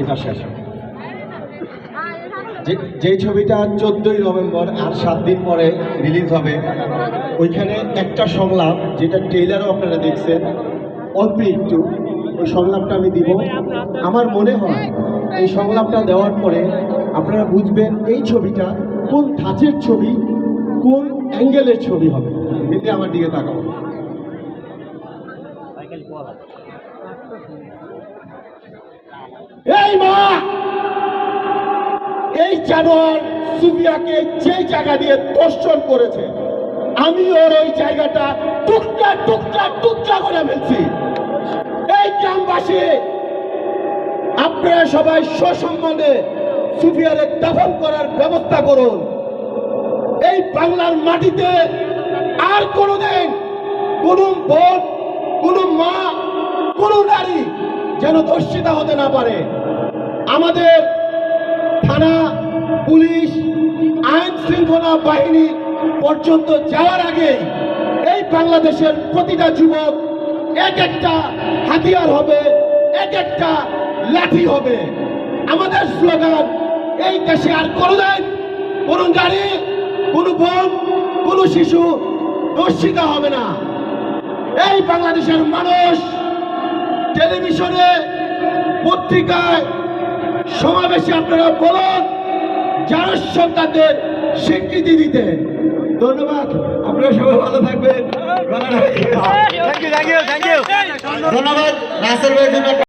এটা শেষ যে ছবিটা 14ই নভেম্বর আর 7 দিন পরে রিলিজ হবে, ওইখানে একটা সংলাপ যেটা ট্রেইলারও আপনারা দেখছেন অল্প একটু, ওই সংলাপটা আমি দিব। আমার মনে হয় এই সংলাপটা দেওয়ার পরে আপনারা বুঝবেন এই ছবিটা কোন ধাঁচের ছবি, কোন অ্যাঙ্গেলের ছবি হবে। কিন্তু আমার দিকে তাকাবো। এই মা, এই জানোয়ার সুফিয়াকে যে জায়গা দিয়ে দর্শন করেছে, আমি ওর ওই জায়গাটা টুকরা টুকরা টুকরা করে ফেলছি। এই গ্রামবাসী আপনারা সবাই সসম্মানে সুফিয়ারে দাফন করার ব্যবস্থা করুন। এই বাংলার মাটিতে আর কোনোদিন কোন বোন, কোন মা, কোন নারী যেন ধর্ষিতা হতে না পারে। আমাদের থানা, পুলিশ, আইন শৃঙ্খলা বাহিনী পর্যন্ত যাওয়ার আগে এই বাংলাদেশের প্রতিটা যুবক এক একটা হাতিয়ার হবে, এক একটা লাঠি হবে। আমাদের স্লোগান, এই দেশে আর কোনোদিন কোন নারী, কোন বোন, কোন শিশু ধর্ষিতা হবে না। এই বাংলাদেশের মানুষ টেলিভিশনে, পত্রিকায়, সমাবেশে আপনারা বলুন যারা সন্তানদের স্বীকৃতি দিতে। ধন্যবাদ, আপনারা সবাই ভালো থাকবেন। ধন্যবাদ রাসেল ভাইয়ের জন্য।